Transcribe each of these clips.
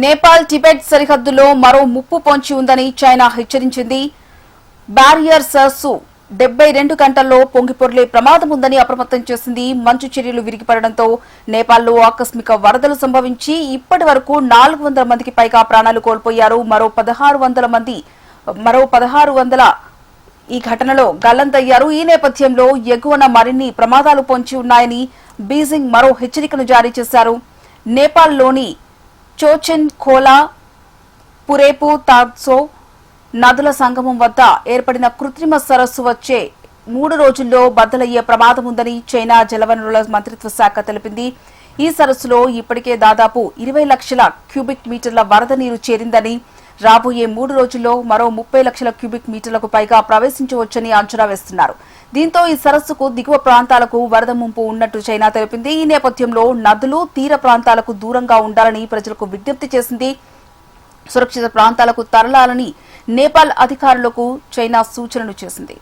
Nepal Tibet సరిహద్దులో మరో ముప్పు పొంచి ఉందని చైనా హెచ్చరించింది. బ్యారియర్ సరస్సు 72 గంటల్లో పొంగిపొర్లే ప్రమాదం ఉందని అప్రమత్తం చేసింది. మంచు చర్యలు విరిగిపడడంతో నేపాల్లో ఆకస్మిక వరదలు సంభవించి ఇప్పటి వరకు 400 మందికి పైగా ప్రాణాలు కోల్పోయారు. మరో 1600 ఈ ఘటనలో గల్లంతయ్యారు. ఈ నేపథ్యంలో ఎగువన మరిన్ని ప్రమాదాలు పొంచి ఉన్నాయని బీజింగ్ మరో హెచ్చరికను జారీ చేశారు. నేపాల్లోని చోచెన్ ఖోలా, పురేపు తాత్సో నదుల సంగమం వద్ద ఏర్పడిన కృత్రిమ సరస్సు వచ్చే 3 రోజుల్లో బద్దలయ్యే ప్రమాదం ఉందని చైనా జలవనరుల మంత్రిత్వ శాఖ తెలిపింది. ఈ సరస్సులో ఇప్పటికే దాదాపు 20 లక్షల క్యూబిక్ మీటర్ల వరద నీరు చేరిందని, రాబోయే 3 రోజుల్లో మరో 30 లక్షల క్యూబిక్ మీటర్లకు పైగా ప్రవేశించవచ్చని అంచనా వేస్తున్నారు. దీంతో ఈ సరస్సుకు దిగువ ప్రాంతాలకు వరద ముంపు ఉన్నట్టు చైనా తెలిపింది. ఈ నేపథ్యంలో నదులు తీర ప్రాంతాలకు దూరంగా ఉండాలని ప్రజలకు విజ్ఞప్తి చేసింది. సురక్షిత ప్రాంతాలకు తరలాలని నేపాల్ అధికారులకు చైనా సూచనలు చేసింది.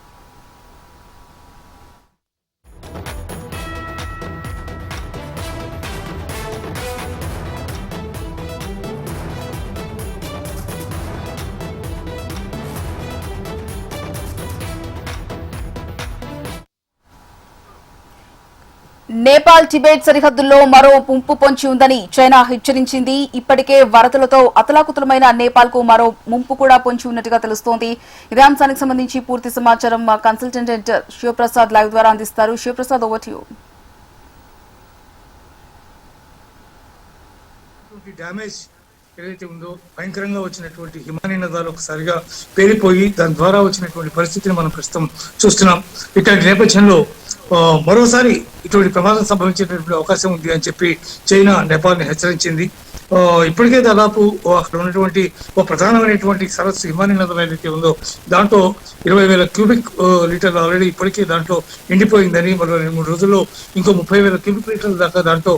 నేపాల్ టిబెట్ సరిహద్దుల్లో మరో ముంపు పొంచి ఉందని చైనా హెచ్చరించింది. ఇప్పటికే వరదలతో అతలాకుతలమైన నేపాల్ కు మరో ముంపు కూడా పొంచి ఉన్నట్టుగా తెలుస్తోంది. ఇదే అంశానికి సంబంధించి పూర్తి సమాచారం మా కన్సల్టెంట్ ఎడిటర్ శివప్రసాద్ లైవ్ ద్వారా అందిస్తారు. Shivaprasad, over to you. Damage ఏదైతే ఉందో భయంకరంగా వచ్చినటువంటి హిమానీ నదాలు ఒకసారిగా పేలిపోయి దాని ద్వారా వచ్చినటువంటి పరిస్థితిని మనం ప్రస్తుతం చూస్తున్నాం. ఇట్లాంటి నేపథ్యంలో మరోసారి ఇటువంటి ప్రమాదం సంభవించేటటువంటి అవకాశం ఉంది అని చెప్పి చైనా నేపాల్ ని హెచ్చరించింది. ఇప్పటికే దాదాపు అక్కడ ఉన్నటువంటి ఒక ప్రధానమైనటువంటి సరస్సు హిమానీ నదులు ఏదైతే ఉందో దాంట్లో 20,000 క్యూబిక్ లీటర్లు ఆల్రెడీ ఇప్పటికే దాంట్లో ఎండిపోయిందని, మరో 2-3 రోజుల్లో ఇంకో 30,000 క్యూబిక్ లీటర్ల దాకా దాంట్లో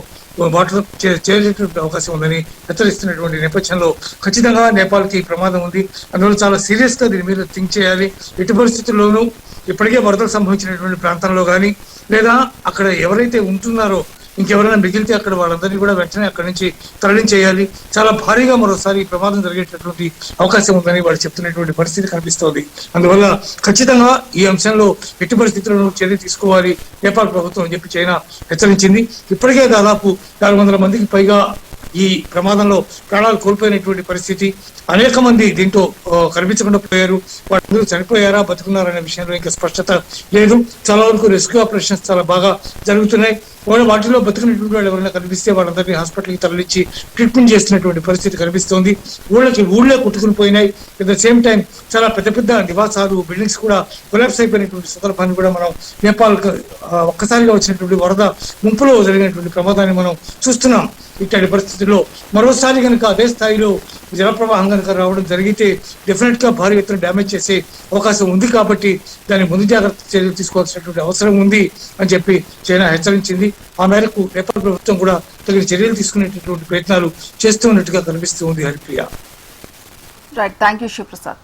వాటర్ చేరేటటువంటి అవకాశం ఉందని హెచ్చరిస్తున్నటువంటి నేపథ్యంలో ఖచ్చితంగా నేపాల్ కి ప్రమాదం ఉంది. అందువల్ల చాలా సీరియస్ గా దీని మీద థింక్ చేయాలి. ఎట్టి పరిస్థితుల్లోనూ ఇప్పటికే వరదలు సంభవించినటువంటి ప్రాంతంలో కానీ లేదా అక్కడ ఎవరైతే ఉంటున్నారో ఇంకెవరైనా మిగిలితే అక్కడ వాళ్ళందరినీ కూడా వెంటనే అక్కడి నుంచి తరలించేయాలి. చాలా భారీగా మరోసారి ప్రమాదం జరిగేటటువంటి అవకాశం ఉందని వాళ్ళు చెప్తున్నటువంటి పరిస్థితి కనిపిస్తోంది. అందువల్ల ఖచ్చితంగా ఈ అంశంలో ఎట్టి పరిస్థితులను చర్య తీసుకోవాలి నేపాల్ ప్రభుత్వం అని చెప్పి చైనా హెచ్చరించింది. ఇప్పటికే దాదాపు 400 మందికి పైగా ఈ ప్రమాదంలో ప్రాణాలు కోల్పోయినటువంటి పరిస్థితి. అనేక మంది దీంట్లో కనిపించకుండా పోయారు. వాళ్ళందరూ చనిపోయారా బతుకున్నారనే విషయంలో ఇంకా స్పష్టత లేదు. చాలా వరకు రెస్క్యూ ఆపరేషన్స్ చాలా బాగా జరుగుతున్నాయి. వాటిలో బతుకున్నటువంటి వాళ్ళు ఎవరైనా కనిపిస్తే వాళ్ళందరినీ హాస్పిటల్కి తరలించి ట్రీట్మెంట్ చేస్తున్నటువంటి పరిస్థితి కనిపిస్తోంది. ఊళ్ళే కొట్టుకుని పోయినాయి. అట్ ద సేమ్ టైం చాలా పెద్ద పెద్ద నివాసాలు, బిల్డింగ్స్ కూడా కొలాప్స్ అయిపోయినటువంటి సందర్భాన్ని కూడా మనం నేపాల్ ఒక్కసారిగా వచ్చినటువంటి వరద ముంపులో జరిగినటువంటి ప్రమాదాన్ని మనం చూస్తున్నాం. ఇట్లాంటి పరిస్థితుల్లో మరోసారి కనుక అదే స్థాయిలో జలప్రవాహం కనుక రావడం జరిగితే డెఫినెట్ గా భారీ ఎత్తున డ్యామేజ్ చేసే అవకాశం ఉంది. కాబట్టి దాన్ని ముందు జాగ్రత్త చర్యలు తీసుకోవాల్సినటువంటి అవసరం ఉంది అని చెప్పి చైనా హెచ్చరించింది. ఆ మేరకు నేపాల్ ప్రభుత్వం కూడా తగిన చర్యలు తీసుకునేటటువంటి ప్రయత్నాలు చేస్తూ ఉన్నట్టుగా కనిపిస్తూ ఉంది. హరిప్రియ. Right, thank you Shivaprasad.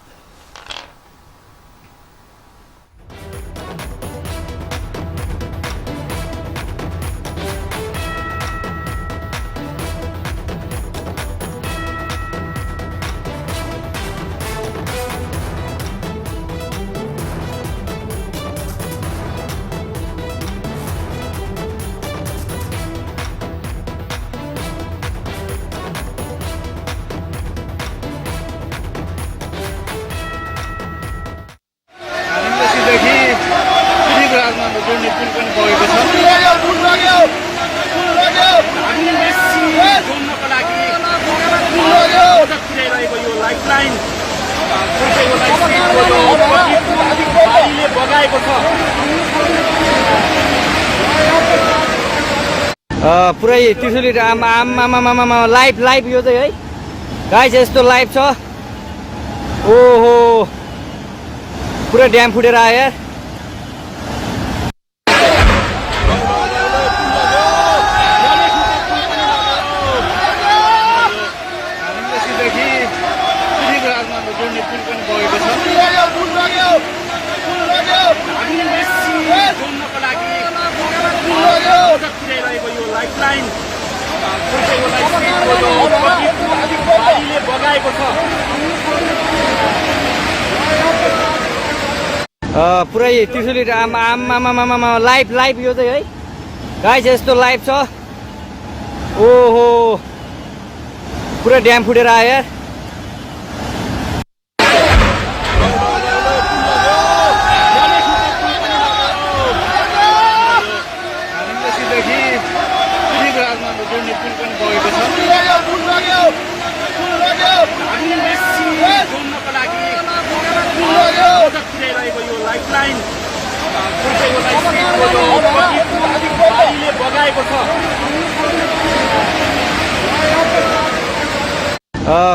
पुरै त्रिशुली आमा लाइभ यो चाहिँ है गाइस, यस्तो लाइभ छ। ओहो, पुरा ड्याम फुटेर आयो यार। लाइफलाइन पुरै त्रिशुली आम्मामामामा लाइभ लाइभ यो चाहिँ है गाइस यस्तो लाइभ छ ओहो पुरा ड्याम फुटेर आयो यार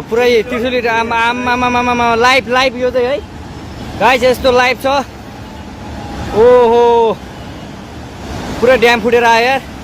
पुरै त्रिशुली आम्मामामामा लाइभ लाइभ यो चाहिँ है गाइस यस्तो लाइभ छ ओहो पुरा ड्याम फुटेर आयो यार